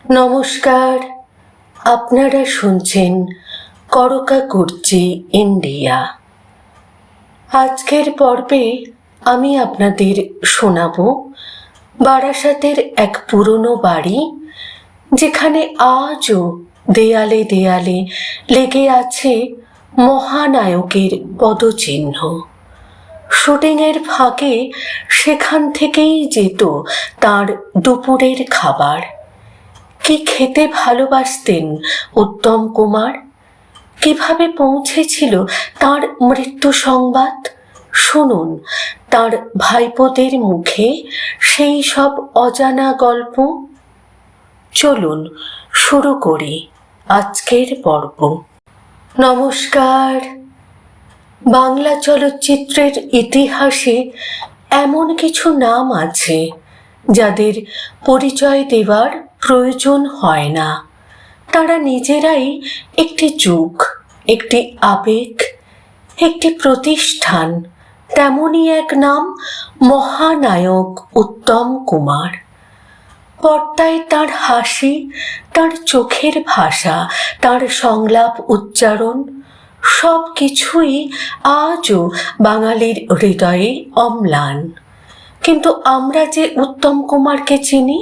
নমস্কার, আপনারা শুনছেন করকা কুর্চি ইন্ডিয়া। আজকের পর্বে আমি আপনাদের শোনাব বারাসাতের এক পুরনো বাড়ি, যেখানে আজও দেয়ালে দেয়ালে লেগে আছে মহানায়কের পদচিহ্ন। শুটিংয়ের ফাঁকে সেখান থেকেই যেত তার দুপুরের খাবার। কি খেতে ভালোবাসতেন উত্তম কুমার, কিভাবে পৌঁছেছিল তার মৃত্যু সংবাদ? শুনুন তার ভাইপোদের মুখে সেই সব অজানা গল্প। চলুন শুরু করি আজকের পর্ব। নমস্কার। বাংলা চলচ্চিত্রের ইতিহাসে এমন কিছু নাম আছে যাদের পরিচয় দেওয়ার প্রয়োজন হয় না। তারা নিজেরাই একটি যুগ, একটি আবেগ, একটি প্রতিষ্ঠান। তেমনই এক নাম মহানায়ক উত্তম কুমার। পর্দায় তার হাসি, তার চোখের ভাষা, তার সংলাপ উচ্চারণ সব কিছুই আজও বাঙালির হৃদয়ে অম্লান। কিন্তু আমরা যে উত্তম কুমারকে চিনি,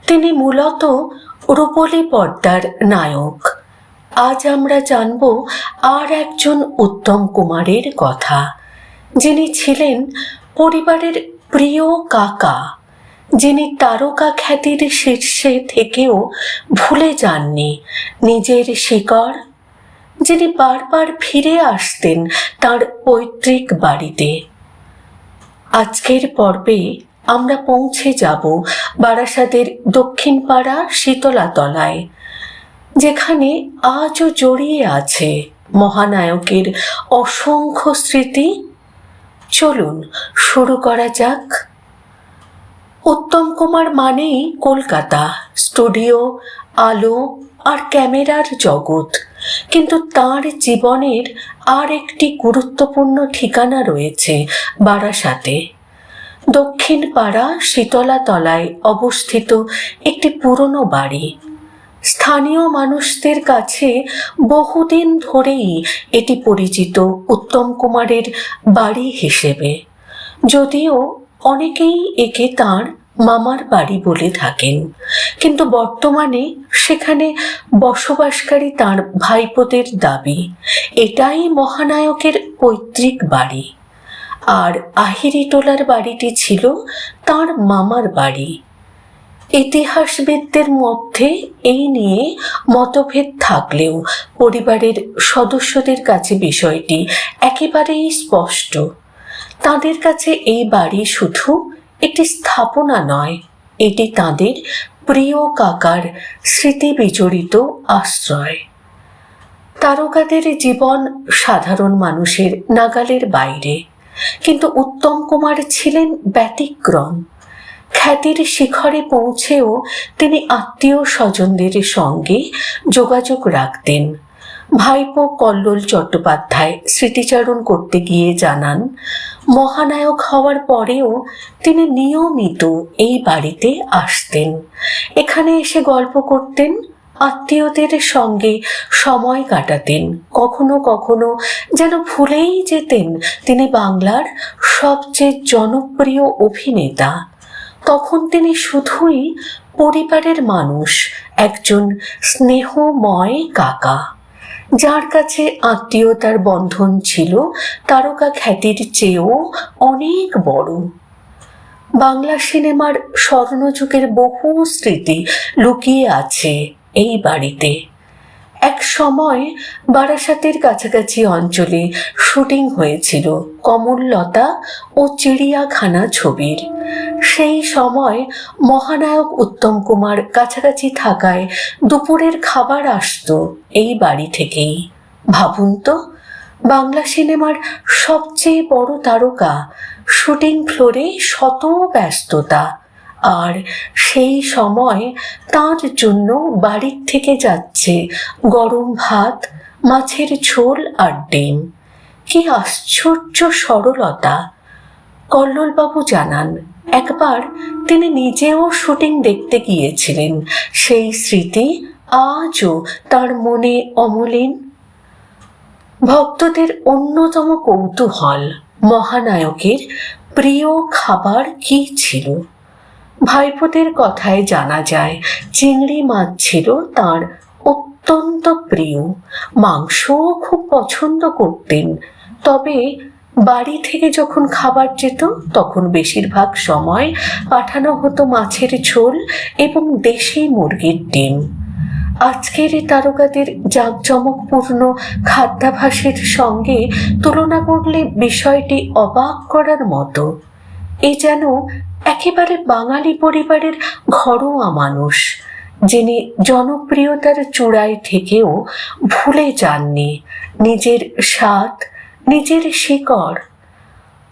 তিনি মূলত রূপলী পর্দার নায়ক। আজ আমরা জানব আর একজন উত্তম কুমারের কথা, যিনি ছিলেন পরিবারের প্রিয় কাকা, যিনি তারকা খ্যাতির শীর্ষে থেকেও ভুলে যাননি নিজের শিকড়, যিনি বারবার ফিরে আসতেন তার পৈতৃক বাড়িতে। আজকের পর্বে আমরা পৌঁছে যাব বারাসাতের দক্ষিণ পাড়া শীতলাতলায়, যেখানে আজও জড়িয়ে আছে মহানায়কের অসংখ্য স্মৃতি। চলুন শুরু করা যাক। উত্তম কুমার মানেই কলকাতা, স্টুডিও, আলো আর ক্যামেরার জগৎ। কিন্তু তার জীবনের আর একটি গুরুত্বপূর্ণ ঠিকানা রয়েছে বারাসাতে। দক্ষিণ পাড়া শীতলাতলায় অবস্থিত একটি পুরনো বাড়ি। স্থানীয় মানুষদের কাছে বহুদিন ধরেই এটি পরিচিত উত্তম কুমারের বাড়ি হিসেবে, যদিও অনেকেই একে তাঁর মামার বাড়ি বলে থাকেন। কিন্তু বর্তমানে সেখানে বসবাসকারী তাঁর ভাইপোদের দাবি এটাই মহানায়কের পৈতৃক বাড়ি, আর আহিরিটোলার বাড়িটি ছিল তাঁর মামার বাড়ি। ইতিহাসবিদদের মধ্যে এই নিয়ে মতভেদ থাকলেও পরিবারের সদস্যদের কাছে বিষয়টি একেবারেই স্পষ্ট। তাদের কাছে এই বাড়ি শুধু একটি স্থাপনা নয়, এটি তাদের প্রিয় কাকার স্মৃতি বিজড়িত আশ্রয়। তারকাদের জীবন সাধারণ মানুষের নাগালের বাইরে, কিন্তু উত্তম কুমার ছিলেন ব্যতিক্রম। খ্যাতির শিখরে পৌঁছেও তিনি আত্মীয় স্বজনদের সঙ্গে যোগাযোগ রাখতেন। ভাইপো কল্লোল চট্টোপাধ্যায় স্মৃতিচারণ করতে গিয়ে জানান, মহানায়ক হওয়ার পরেও তিনি নিয়মিত এই বাড়িতে আসতেন। এখানে এসে গল্প করতেন, আত্মীয়দের সঙ্গে সময় কাটাতেন। কখনো কখনো যেন ভুলেই যেতেন তিনি বাংলার সবচেয়ে জনপ্রিয় অভিনেতা। তখন তিনি শুধুই পরিবারের মানুষ, একজন স্নেহময় কাকা, যার কাছে আত্মীয়তার বন্ধন ছিল তারকা খ্যাতির চেয়েও অনেক বড়। বাংলা সিনেমার স্বর্ণযুগের বহু স্মৃতি লুকিয়ে আছে এই বাড়িতে। এক সময় বারাসাতের কাছাকাছি অঞ্চলে শুটিং হয়েছিল কমললতা ও চিড়িয়াখানা ছবির। সেই সময় মহানায়ক উত্তম কুমার কাছাকাছি থাকায় দুপুরের খাবার আসতো এই বাড়ি থেকেই। ভাবুন তো, বাংলা সিনেমার সবচেয়ে বড় তারকা, শুটিং ফ্লোরে শত ব্যস্ততা, আর সেই সময় তার জন্য বাড়ির থেকে যাচ্ছে গরম ভাত, মাছের ঝোল আর ডিম। কি আশ্চর্য সরলতা! কল্লোলবাবু জানান, একবার তিনি নিজেও শুটিং দেখতে গিয়েছিলেন। সেই স্মৃতি আজও তার মনে অমলিন। ভক্তদের অন্যতম কৌতূহল, মহানায়কের প্রিয় খাবার কি ছিল। ভাইপোদের কথায় জানা যায় চিংড়ি মাছ ছিল তার অত্যন্ত প্রিয়। মাংসও খুব পছন্দ করতেন। তবে বাড়ি থেকে যখন খাবার যেত তখন বেশিরভাগ সময় পাঠানো হতো মাছের ঝোল এবং দেশি মুরগির ডিম। আজকের এই তারকাদের জাঁকজমকপূর্ণ খাদ্যাভ্যাসের সঙ্গে তুলনা করলে বিষয়টি অবাক করার মতো। এ যেন একেবারে বাঙালি পরিবারের ঘরোয়া মানুষ, যিনি জনপ্রিয়তার চূড়ায় থেকেও ভুলে যাননি নিজের স্বাদ, নিজের শিকড়।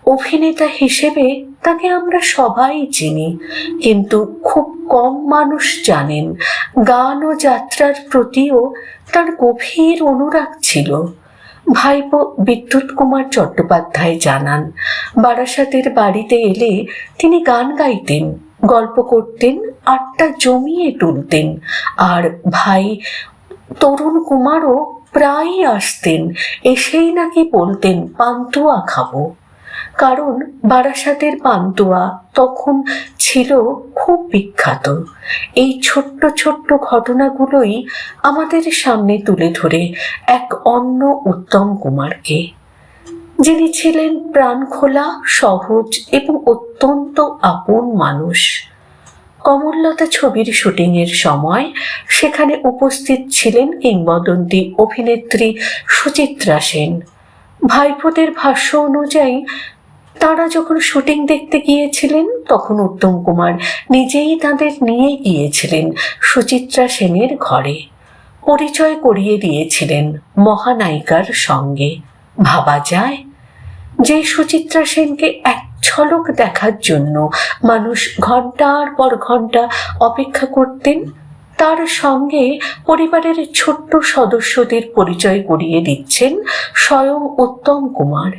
অভিনেতা হিসেবে তাকে আমরা সবাই চিনি, কিন্তু খুব কম মানুষ জানেন গান ও যাত্রার প্রতিও তার গভীর অনুরাগ ছিল। ভাইপো বিদ্যুৎ কুমার চট্টোপাধ্যায় জানান, বারাসাতের বাড়িতে এলে তিনি গান গাইতেন, গল্প করতেন, আড্ডা জমিয়ে তুলতেন। আর ভাই তরুণ কুমারও প্রায়ই আসতেন, এসেই নাকি বলতেন পান্তুয়া খাবো। কারণ বারাসাতের পান্তুয়া তখন ছিল খুব বিখ্যাত। এই ছোট্ট ছোট্ট ঘটনাগুলোই আমাদের সামনে তুলে ধরে এক অন্য উত্তম কুমারকে, যিনি ছিলেন প্রাণখোলা, সহজ এবং অত্যন্ত আপন মানুষ। কমললতা ছবির শুটিংয়ের সময় সেখানে উপস্থিত ছিলেন কিংবদন্তি অভিনেত্রী সুচিত্রা সেন। ভাইপোদের ভাষ্য অনুযায়ী তারা যখন শুটিং দেখতে গিয়েছিলেন তখন উত্তম কুমার নিজেই তাদের নিয়ে গিয়েছিলেন সুচিত্রা সেনের ঘরে, পরিচয় করিয়ে দিয়েছিলেন মহানায়িকার সঙ্গে। ভাবা যায়, যে সুচিত্রা সেনকে এক ঝলক দেখার জন্য মানুষ ঘন্টার পর ঘন্টা অপেক্ষা করতেন, তার সঙ্গে পরিবারের ছোট্ট সদস্যদের পরিচয় করিয়ে দিচ্ছেন স্বয়ং উত্তম কুমার।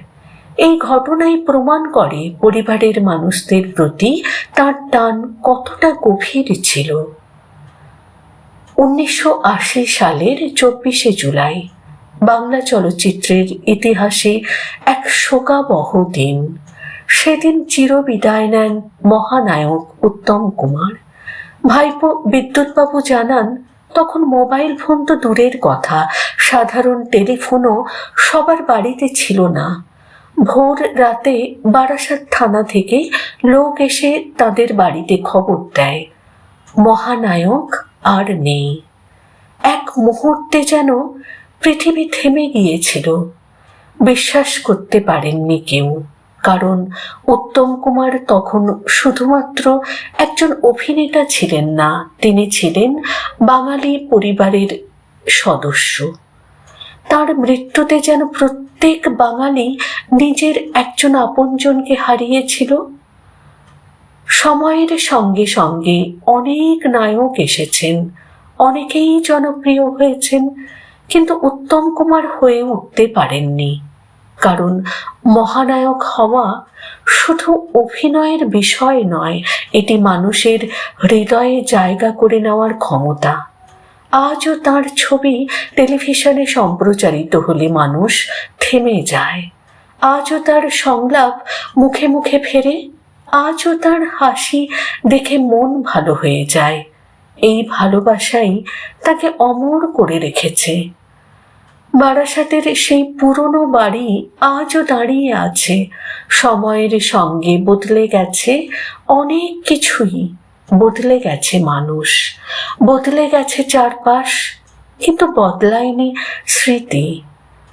এই ঘটনাই প্রমাণ করে পরিবারের মানুষদের প্রতি তার টান কতটা গভীর ছিল। 1980 সালের 24শে জুলাই বাংলা চলচ্চিত্রের ইতিহাসে এক শোকাবহ দিন। সেদিন চিরবিদায় নেন মহানায়ক উত্তম কুমার। ভাইপো বিদ্যুৎবাবু জানান, তখন মোবাইল ফোন তো দূরের কথা, সাধারণ টেলিফোনও সবার বাড়িতে ছিল না। ভোর রাতে বারাসাত থানা থেকে লোক এসে তাদের বাড়িতে খবর দেয় মহানায়ক আর নেই। এক মুহূর্তে যেন পৃথিবী থেমে গিয়েছিল। বিশ্বাস করতে পারেননি কেউ, কারণ উত্তম কুমার তখন শুধুমাত্র একজন অভিনেতা ছিলেন না, তিনি ছিলেন বাঙালি পরিবারের সদস্য। তার মৃত্যুতে যেন প্রত্যেক বাঙালি নিজের একজন আপনজনকে হারিয়েছিল। সময়ের সঙ্গে সঙ্গে অনেক নায়ক এসেছেন, অনেকেই জনপ্রিয় হয়েছেন, কিন্তু উত্তম কুমার হয়ে উঠতে পারেননি। কারণ মহানায়ক হওয়া শুধু অভিনয়ের বিষয় নয়, এটি মানুষের হৃদয়ে জায়গা করে নেওয়ার ক্ষমতা। আজও তার ছবি টেলিভিশনে সম্প্রচারিত হলে মানুষ থেমে যায়। আজও তার সংলাপ মুখে মুখে ফেরে। আজও তার হাসি দেখে মন ভালো হয়ে যায়। এই ভালোবাসাই তাকে অমর করে রেখেছে। বারাসাতের সেই পুরনো বাড়ি আজও দাঁড়িয়ে আছে। সময়ের সঙ্গে বদলে গেছে অনেক কিছুই, বদলে গেছে মানুষ, বদলে গেছে চারপাশ, কিন্তু বদলায়নি স্মৃতি।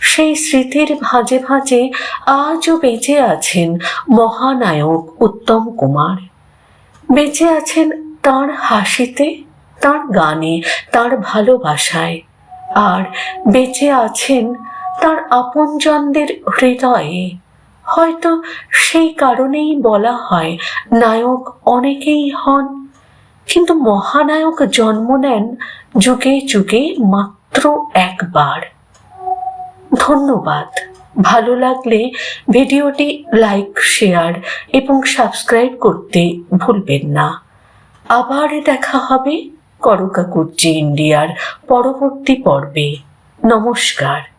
সেই স্মৃতির ভাঁজে ভাঁজে আজও বেঁচে আছেন মহানায়ক উত্তম কুমার। বেঁচে আছেন তার হাসিতে, তার গানে, তার ভালোবাসায়, আর বেঁচে আছেন তার আপনজনদের হৃদয়ে। হয়তো সেই কারণেই বলা হয় নায়ক অনেকেই হন, কিন্তু মহানায়ক জন্ম নেন যুগে যুগে মাত্র একবার। ধন্যবাদ। ভালো লাগলে ভিডিওটি লাইক, শেয়ার এবং সাবস্ক্রাইব করতে ভুলবেন না। আবার দেখা হবে করকাকুজ্জি ইন্ডিয়ার পরবর্তী পর্বে। নমস্কার।